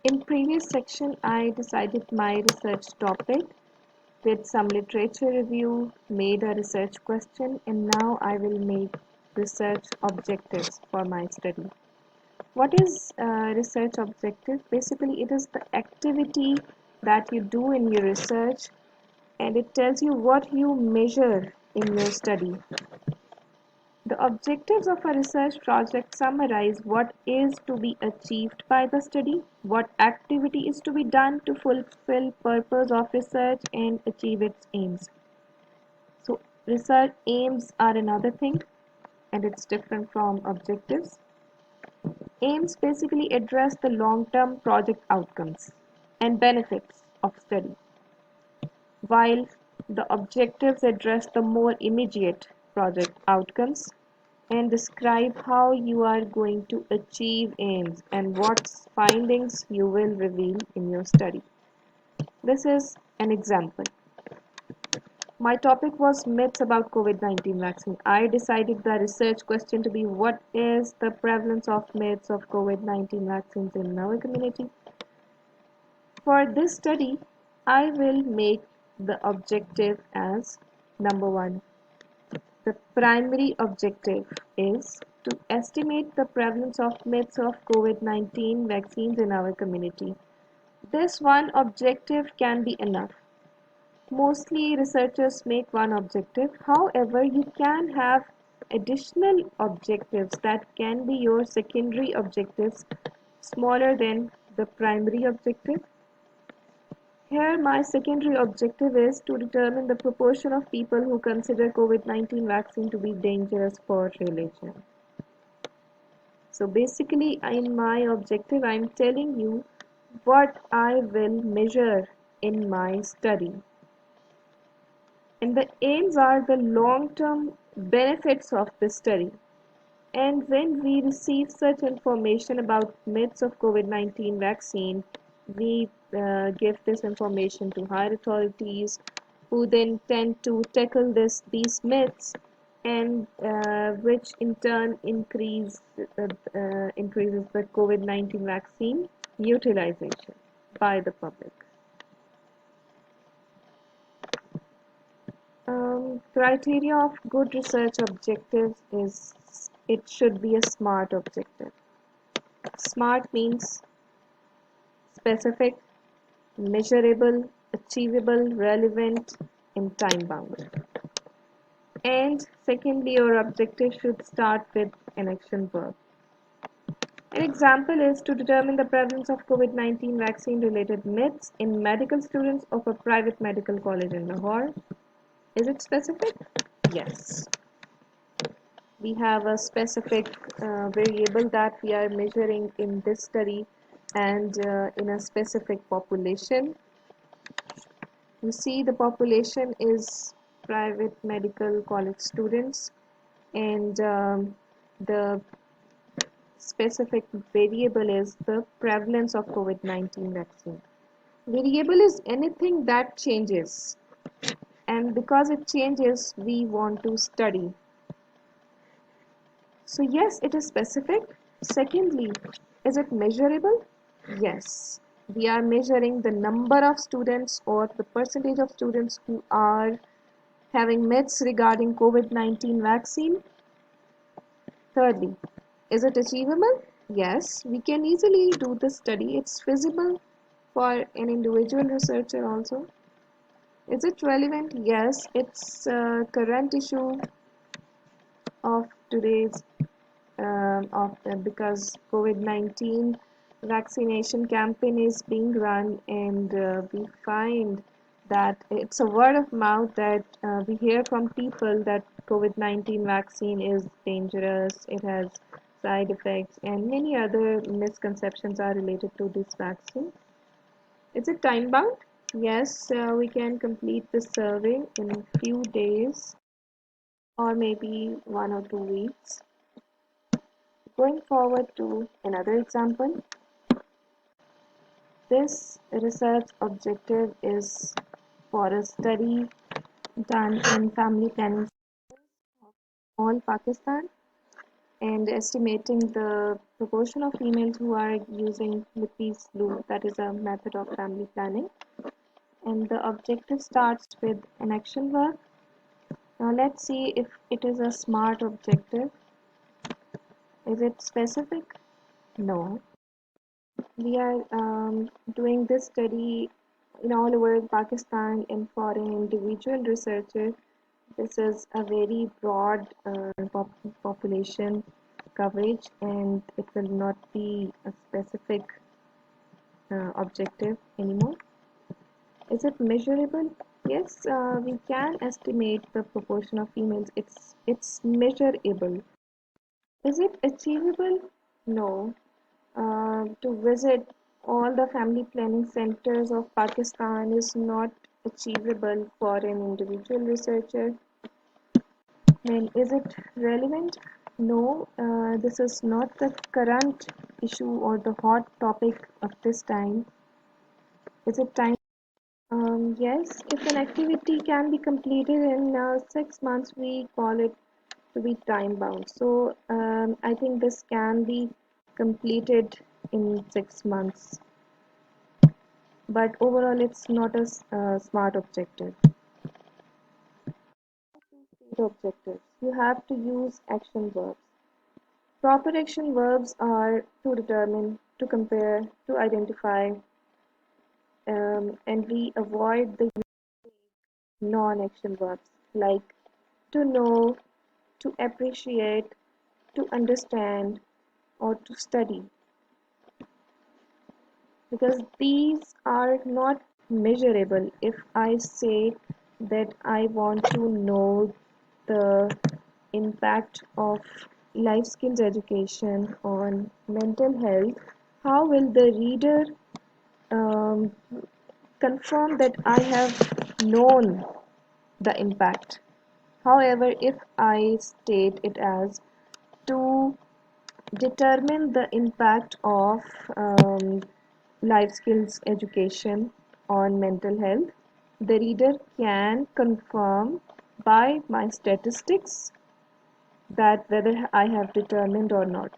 In previous section, I decided my research topic, did some literature review, made a research question, and now I will make research objectives for my study. What is research objective? Basically, it is the activity that you do in your research, and it tells you what you measure in your study. The objectives of a research project summarize what is to be achieved by the study, what activity is to be done to fulfill purpose of research and achieve its aims. So research aims are another thing, and it's different from objectives. Aims basically address the long-term project outcomes and benefits of study, while the objectives address the more immediate project outcomes and describe how you are going to achieve aims and what findings you will reveal in your study. This is an example. My topic was myths about COVID-19 vaccine. I decided the research question to be what is the prevalence of myths of COVID-19 vaccines in our community. For this study, I will make the objective as number one. The primary objective is to estimate the prevalence of myths of COVID-19 vaccines in our community. This one objective can be enough. Mostly researchers make one objective. However, you can have additional objectives that can be your secondary objectives smaller than the primary objective. Here, my secondary objective is to determine the proportion of people who consider COVID-19 vaccine to be dangerous for religion. So basically, in my objective, I'm telling you what I will measure in my study. And the aims are the long-term benefits of the study. And when we receive such information about myths of COVID-19 vaccine, we give this information to higher authorities who then tend to tackle these myths and which in turn increases the COVID-19 vaccine utilization by the public. Criteria of good research objectives is it should be a SMART objective. SMART means specific, measurable, achievable, relevant, and time bound. And secondly, your objective should start with an action verb. An example is to determine the prevalence of COVID-19 vaccine related myths in medical students of a private medical college in Lahore. Is it specific? Yes. We have a specific variable that we are measuring in this study and in a specific population. You see the population is private medical college students and the specific variable is the prevalence of COVID-19 vaccine. Variable is anything that changes, and because it changes, we want to study. So yes, it is specific. Secondly, is it measurable? Yes. We are measuring the number of students or the percentage of students who are having myths regarding COVID-19 vaccine. Thirdly, is it achievable? Yes, we can easily do this study. It's feasible for an individual researcher also. Is it relevant? Yes, it's a current issue of today's because COVID-19 vaccination campaign is being run and we find that it's a word of mouth that we hear from people that COVID-19 vaccine is dangerous, it has side effects and many other misconceptions are related to this vaccine. Is it time bound? Yes, we can complete the survey in a few days or maybe 1 or 2 weeks. Going forward to another example, this research objective is for a study done in family planning of all Pakistan and estimating the proportion of females who are using Lippi's loop, that is a method of family planning. And the objective starts with an action verb. Now let's see if it is a SMART objective. Is it specific? No. We are doing this study in all over Pakistan and for an individual researcher. This is a very broad population coverage, and it will not be a specific objective anymore. Is it measurable? Yes, we can estimate the proportion of females. It's measurable. Is it achievable? No. To visit all the family planning centers of Pakistan is not achievable for an individual researcher. And is it relevant? No, this is not the current issue or the hot topic of this time. Is it time? Yes, if an activity can be completed in 6 months, we call it to be time bound. So I think this can be completed in 6 months, but overall it's not a SMART objective. State objectives. You have to use action verbs. Proper action verbs are to determine, to compare, to identify, and we avoid the non-action verbs like to know, to appreciate, to understand, or to study, because these are not measurable. If I say that I want to know the impact of life skills education on mental health, how will the reader um, confirm that I have known the impact? However, if I state it as to determine the impact of life skills education on mental health, the reader can confirm by my statistics that whether I have determined or not.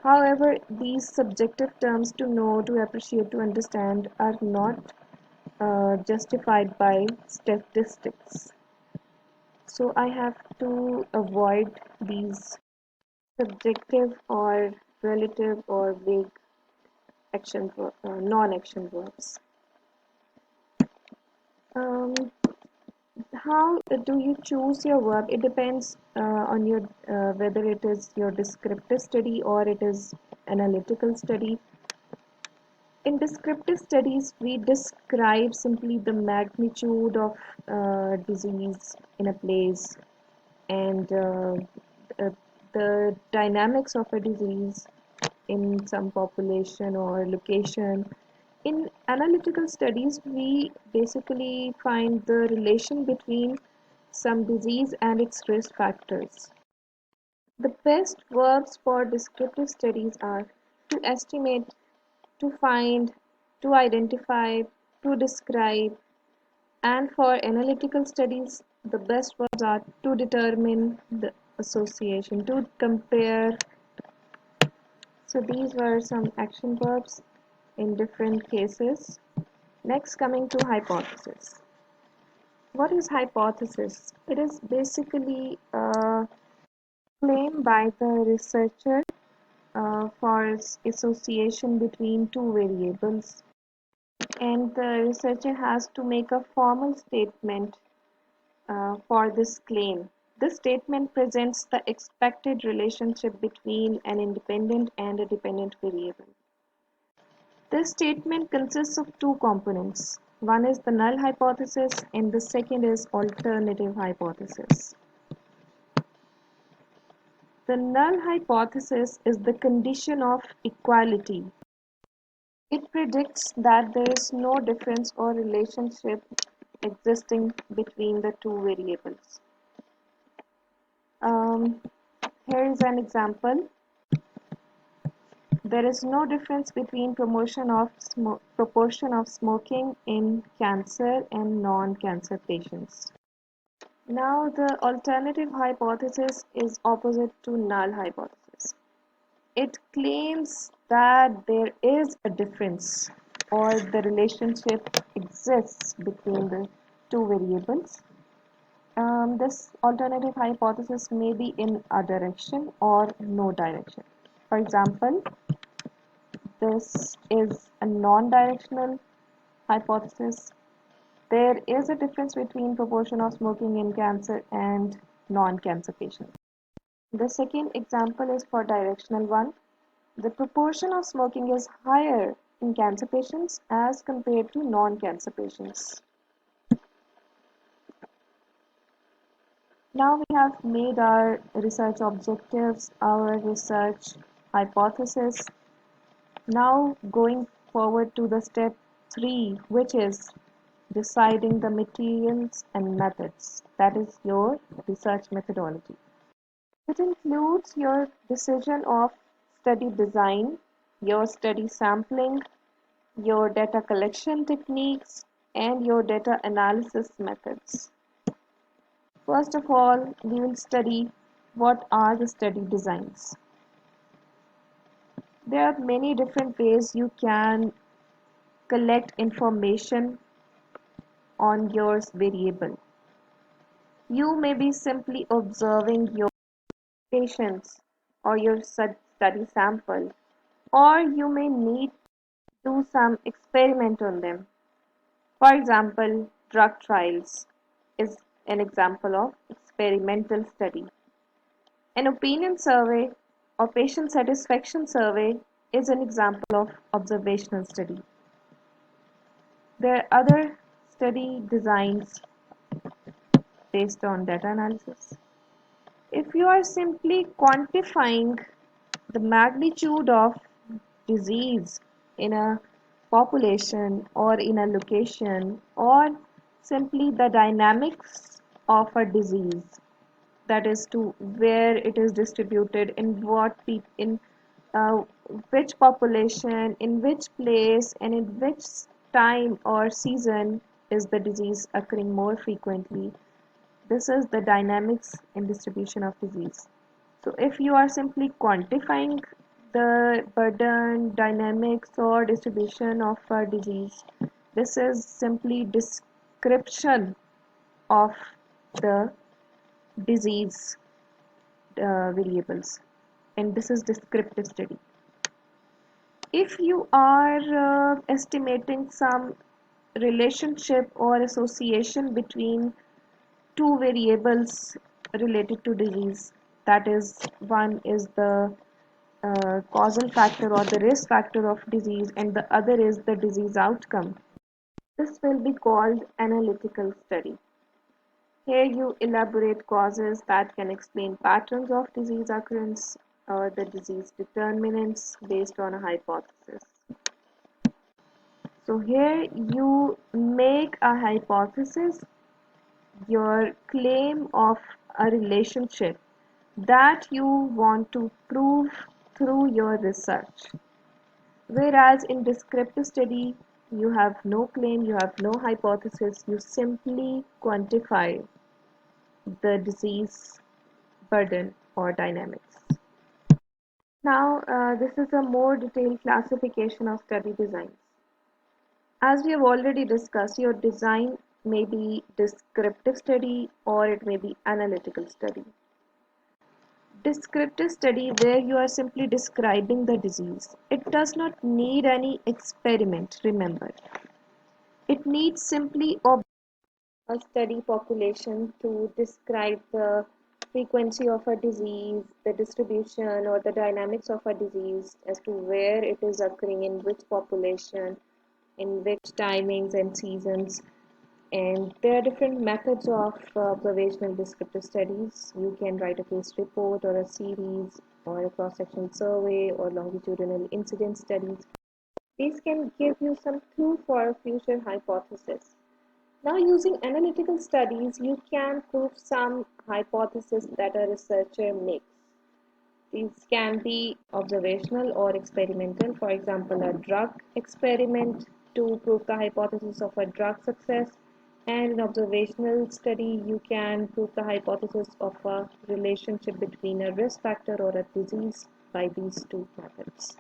However, these subjective terms to know, to appreciate, to understand are not justified by statistics. So I have to avoid these subjective or relative or vague non-action verbs. Um, how do you choose your verb? It depends on your whether it is your descriptive study or it is analytical study. In descriptive studies, we describe simply the magnitude of disease in a place and the dynamics of a disease in some population or location. In analytical studies, we basically find the relation between some disease and its risk factors. The best verbs for descriptive studies are to estimate, to find, to identify, to describe, and for analytical studies, the best verbs are to determine the association, to compare. So these were some action verbs in different cases. Next, coming to hypothesis. What is hypothesis? It is basically a claim by the researcher for association between two variables, and the researcher has to make a formal statement for this claim. This statement presents the expected relationship between an independent and a dependent variable. This statement consists of two components. One is the null hypothesis and the second is alternative hypothesis. The null hypothesis is the condition of equality. It predicts that there is no difference or relationship existing between the two variables. Here is an example. There is no difference between proportion of smoking in cancer and non-cancer patients. Now the alternative hypothesis is opposite to null hypothesis. It claims that there is a difference or the relationship exists between the two variables. This alternative hypothesis may be in a direction or no direction. For example, this is a non-directional hypothesis. There is a difference between proportion of smoking in cancer and non-cancer patients. The second example is for directional one. The proportion of smoking is higher in cancer patients as compared to non-cancer patients. Now we have made our research objectives, our research hypothesis. Now going forward to the step 3, which is deciding the materials and methods. That is your research methodology. It includes your decision of study design, your study sampling, your data collection techniques, and your data analysis methods. First of all, we will study what are the study designs. There are many different ways you can collect information on your variable. You may be simply observing your patients or your study sample, or you may need to do some experiment on them. For example, drug trials is an example of experimental study. An opinion survey or patient satisfaction survey is an example of observational study. There are other study designs based on data analysis. If you are simply quantifying the magnitude of disease in a population or in a location, or simply the dynamics of a disease, that is to where it is distributed, in uh, which population, in which place, and in which time or season is the disease occurring more frequently. This is the dynamics and distribution of disease. So if you are simply quantifying the burden, dynamics, or distribution of a disease, this is simply description of the disease variables, and this is descriptive study. If you are estimating some relationship or association between two variables related to disease, that is, one is the causal factor or the risk factor of disease, and the other is the disease outcome, this will be called analytical study. Here you elaborate causes that can explain patterns of disease occurrence or the disease determinants based on a hypothesis. So here you make a hypothesis, your claim of a relationship that you want to prove through your research. Whereas in descriptive study, you have no claim, you have no hypothesis, you simply quantify the disease burden or dynamics. Now, this is a more detailed classification of study designs. As we have already discussed, your design may be descriptive study or it may be analytical study. Descriptive study, where you are simply describing the disease. It does not need any experiment, remember. It needs simply a study population to describe the frequency of a disease, the distribution or the dynamics of a disease as to where it is occurring, in which population, in which timings and seasons. And there are different methods of observational descriptive studies. You can write a case report or a series or a cross-section survey or longitudinal incidence studies. These can give you some clue for a future hypothesis. Now, using analytical studies, you can prove some hypothesis that a researcher makes. These can be observational or experimental. For example, a drug experiment to prove the hypothesis of a drug success, and in observational study, you can prove the hypothesis of a relationship between a risk factor or a disease by these two methods.